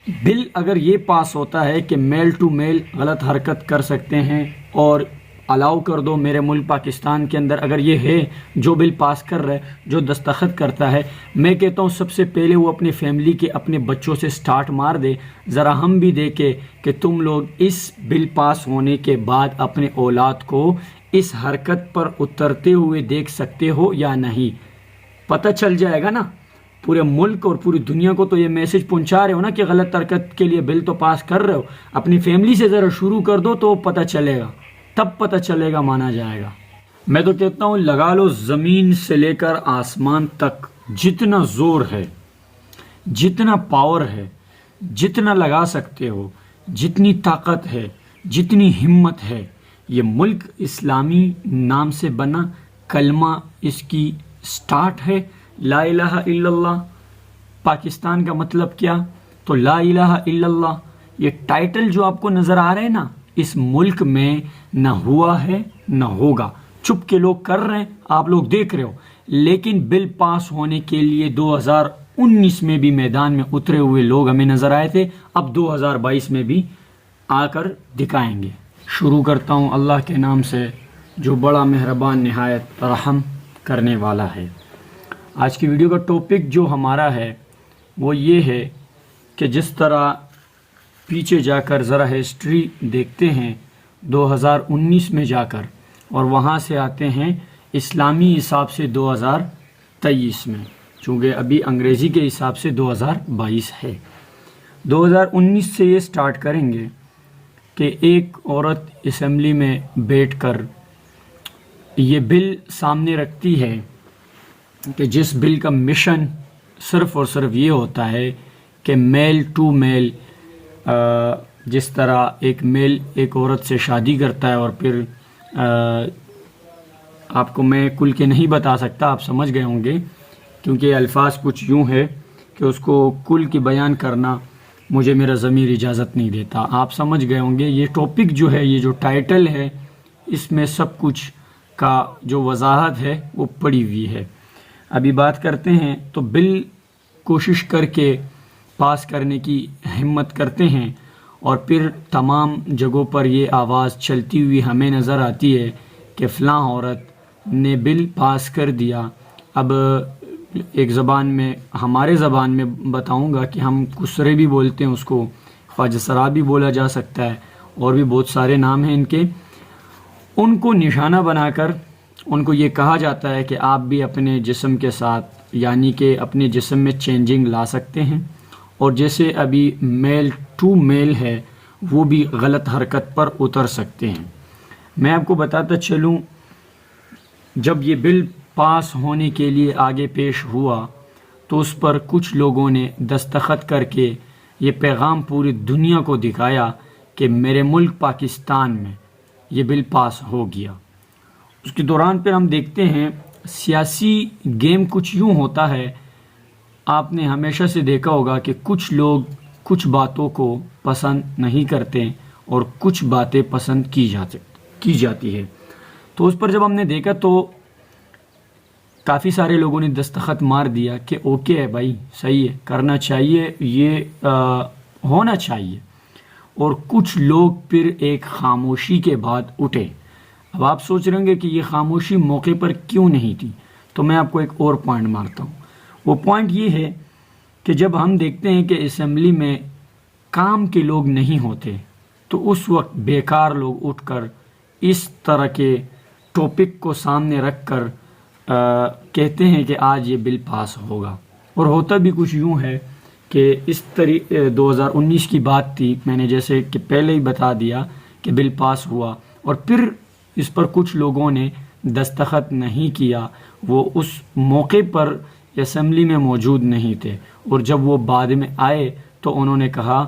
بل اگر یہ پاس ہوتا ہے کہ میل ٹو میل غلط حرکت کر سکتے ہیں اور الاؤ کر دو میرے ملک پاکستان کے اندر، اگر یہ ہے جو بل پاس کر رہا ہے، جو دستخط کرتا ہے، میں کہتا ہوں سب سے پہلے وہ اپنی فیملی کے اپنے بچوں سے سٹارٹ مار دے. ذرا ہم بھی دیکھیں کہ تم لوگ اس بل پاس ہونے کے بعد اپنے اولاد کو اس حرکت پر اترتے ہوئے دیکھ سکتے ہو یا نہیں. پتہ چل جائے گا نا پورے ملک اور پوری دنیا کو. تو یہ میسج پہنچا رہے ہو نا کہ غلط حرکت کے لیے بل تو پاس کر رہے ہو، اپنی فیملی سے ذرا شروع کر دو تو پتہ چلے گا، تب پتہ چلے گا، مانا جائے گا. میں تو کہتا ہوں لگا لو زمین سے لے کر آسمان تک جتنا زور ہے، جتنا پاور ہے، جتنا لگا سکتے ہو، جتنی طاقت ہے، جتنی ہمت ہے. یہ ملک اسلامی نام سے بنا، کلمہ اس کی سٹارٹ ہے لا الہ الا اللہ. پاکستان کا مطلب کیا؟ تو لا الہ الا اللہ. یہ ٹائٹل جو آپ کو نظر آ رہے ہیں نا، اس ملک میں نہ ہوا ہے نہ ہوگا. چھپ کے لوگ کر رہے ہیں، آپ لوگ دیکھ رہے ہو. لیکن بل پاس ہونے کے لیے 2019 میں بھی میدان میں اترے ہوئے لوگ ہمیں نظر آئے تھے، اب 2022 میں بھی آ کر دکھائیں گے. شروع کرتا ہوں اللہ کے نام سے جو بڑا مہربان نہایت رحم کرنے والا ہے. آج کی ویڈیو کا ٹاپک جو ہمارا ہے وہ یہ ہے کہ جس طرح پیچھے جا کر ذرا ہسٹری دیکھتے ہیں 2019 میں جا کر، اور وہاں سے آتے ہیں اسلامی حساب سے 2023 میں، چونکہ ابھی انگریزی کے حساب سے 2022 ہے. 2019 سے یہ سٹارٹ کریں گے کہ ایک عورت اسمبلی میں بیٹھ کر یہ بل سامنے رکھتی ہے کہ جس بل کا مشن صرف اور صرف یہ ہوتا ہے کہ میل ٹو میل، جس طرح ایک میل ایک عورت سے شادی کرتا ہے اور پھر آپ کو میں کل کے نہیں بتا سکتا، آپ سمجھ گئے ہوں گے کیونکہ الفاظ کچھ یوں ہے کہ اس کو کل کی بیان کرنا مجھے میرا ضمیر اجازت نہیں دیتا. آپ سمجھ گئے ہوں گے. یہ ٹاپک جو ہے، یہ جو ٹائٹل ہے، اس میں سب کچھ کا جو وضاحت ہے وہ پڑی ہوئی ہے. ابھی بات کرتے ہیں تو بل کوشش کر کے پاس کرنے کی ہمت کرتے ہیں اور پھر تمام جگہوں پر یہ آواز چلتی ہوئی ہمیں نظر آتی ہے کہ فلاں عورت نے بل پاس کر دیا. اب ایک زبان میں، ہمارے زبان میں بتاؤں گا کہ ہم کسرے بھی بولتے ہیں، اس کو خواجہ سرا بھی بولا جا سکتا ہے، اور بھی بہت سارے نام ہیں ان کے. ان کو نشانہ بنا کر ان کو یہ کہا جاتا ہے کہ آپ بھی اپنے جسم کے ساتھ، یعنی کہ اپنے جسم میں چینجنگ لا سکتے ہیں، اور جیسے ابھی میل ٹو میل ہے وہ بھی غلط حرکت پر اتر سکتے ہیں. میں آپ کو بتاتا چلوں، جب یہ بل پاس ہونے کے لیے آگے پیش ہوا تو اس پر کچھ لوگوں نے دستخط کر کے یہ پیغام پوری دنیا کو دکھایا کہ میرے ملک پاکستان میں یہ بل پاس ہو گیا. اس کے دوران پھر ہم دیکھتے ہیں سیاسی گیم کچھ یوں ہوتا ہے. آپ نے ہمیشہ سے دیکھا ہوگا کہ کچھ لوگ کچھ باتوں کو پسند نہیں کرتے اور کچھ باتیں پسند کی جاتی ہے. تو اس پر جب ہم نے دیکھا تو کافی سارے لوگوں نے دستخط مار دیا کہ اوکے ہے بھائی، صحیح ہے، کرنا چاہیے، یہ ہونا چاہیے. اور کچھ لوگ پھر ایک خاموشی کے بعد اٹھے. اب آپ سوچ رہے ہوں گے کہ یہ خاموشی موقع پر کیوں نہیں تھی، تو میں آپ کو ایک اور پوائنٹ مارتا ہوں. وہ پوائنٹ یہ ہے کہ جب ہم دیکھتے ہیں کہ اسمبلی میں کام کے لوگ نہیں ہوتے تو اس وقت بیکار لوگ اٹھ کر اس طرح کے ٹاپک کو سامنے رکھ کر کہتے ہیں کہ آج یہ بل پاس ہوگا. اور ہوتا بھی کچھ یوں ہے کہ اس 2019 کی بات تھی، میں نے جیسے کہ پہلے ہی بتا دیا کہ بل پاس ہوا، اور پھر اس پر کچھ لوگوں نے دستخط نہیں کیا. وہ اس موقع پر اسمبلی میں موجود نہیں تھے، اور جب وہ بعد میں آئے تو انہوں نے کہا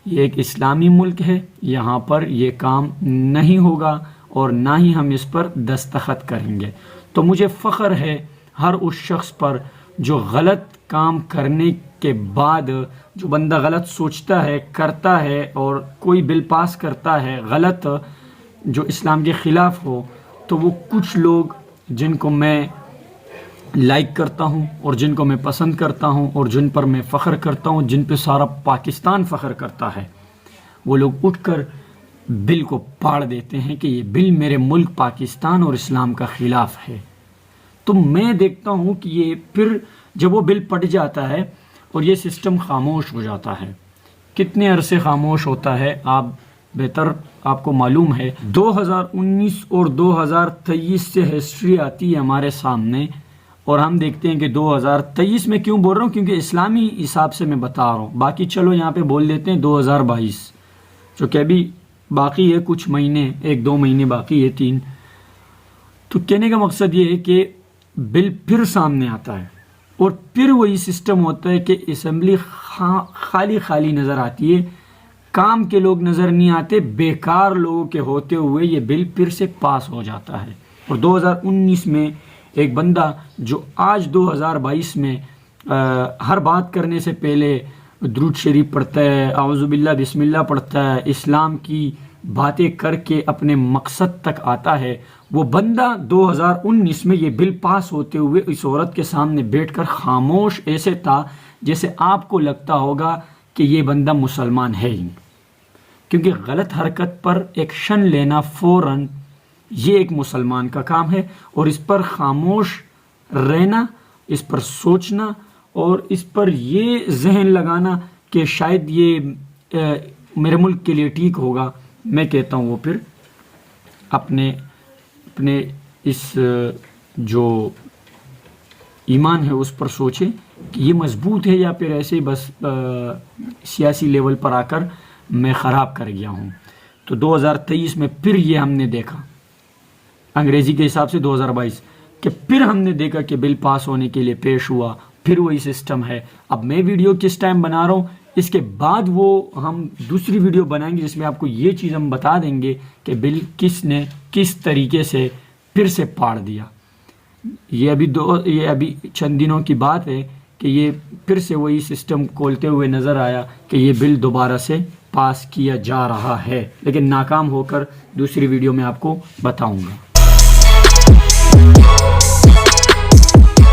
یہ ایک اسلامی ملک ہے، یہاں پر یہ کام نہیں ہوگا اور نہ ہی ہم اس پر دستخط کریں گے. تو مجھے فخر ہے ہر اس شخص پر جو غلط کام کرنے کے بعد، جو بندہ غلط سوچتا ہے، کرتا ہے، اور کوئی بل پاس کرتا ہے غلط جو اسلام کے خلاف ہو، تو وہ کچھ لوگ جن کو میں لائک کرتا ہوں اور جن کو میں پسند کرتا ہوں اور جن پر میں فخر کرتا ہوں، جن پہ سارا پاکستان فخر کرتا ہے، وہ لوگ اٹھ کر بل کو پاڑ دیتے ہیں کہ یہ بل میرے ملک پاکستان اور اسلام کا خلاف ہے۔ تو میں دیکھتا ہوں کہ یہ پھر جب وہ بل پڑ جاتا ہے اور یہ سسٹم خاموش ہو جاتا ہے، کتنے عرصے خاموش ہوتا ہے آپ کو معلوم ہے۔ 2019 اور 2023 سے ہسٹری آتی ہے ہمارے سامنے، اور ہم دیکھتے ہیں کہ 2023 میں کیوں بول رہا ہوں، کیونکہ اسلامی حساب سے میں بتا رہا ہوں، باقی چلو یہاں پہ بول دیتے ہیں 2022، جو کہ ابھی باقی ہے کچھ مہینے، 1-2 مہینے باقی ہے، 3۔ تو کہنے کا مقصد یہ ہے کہ بل پھر سامنے آتا ہے اور پھر وہی سسٹم ہوتا ہے کہ اسمبلی خالی نظر آتی ہے، کام کے لوگ نظر نہیں آتے، بیکار لوگوں کے ہوتے ہوئے یہ بل پھر سے پاس ہو جاتا ہے۔ اور 2019 میں ایک بندہ جو آج 2022 میں ہر بات کرنے سے پہلے درود شریف پڑھتا ہے، اعوذ باللہ بسم اللہ پڑھتا ہے، اسلام کی باتیں کر کے اپنے مقصد تک آتا ہے، وہ بندہ 2019 میں یہ بل پاس ہوتے ہوئے اس عورت کے سامنے بیٹھ کر خاموش ایسے تھا جیسے آپ کو لگتا ہوگا کہ یہ بندہ مسلمان ہے ہی نہیں، کیونکہ غلط حرکت پر ایکشن لینا فوراً یہ ایک مسلمان کا کام ہے، اور اس پر خاموش رہنا، اس پر سوچنا اور اس پر یہ ذہن لگانا کہ شاید یہ میرے ملک کے لیے ٹھیک ہوگا، میں کہتا ہوں وہ پھر اپنے اس جو ایمان ہے اس پر سوچے کہ یہ مضبوط ہے یا پھر ایسے بس سیاسی لیول پر آ کر میں خراب کر گیا ہوں۔ تو 2023 میں پھر یہ ہم نے دیکھا، انگریزی کے حساب سے 2022، کہ پھر ہم نے دیکھا کہ بل پاس ہونے کے لیے پیش ہوا، پھر وہی سسٹم ہے۔ اب میں ویڈیو کس ٹائم بنا رہا ہوں، اس کے بعد وہ ہم دوسری ویڈیو بنائیں گے جس میں آپ کو یہ چیز ہم بتا دیں گے کہ بل کس نے کس طریقے سے پھر سے پاڑ دیا۔ یہ ابھی چند دنوں کی بات ہے کہ یہ پھر سے وہی سسٹم کھولتے ہوئے نظر آیا کہ یہ بل دوبارہ سے پاس کیا جا رہا ہے، لیکن ناکام ہو کر دوسری ویڈیو میں آپ کو بتاؤں گا۔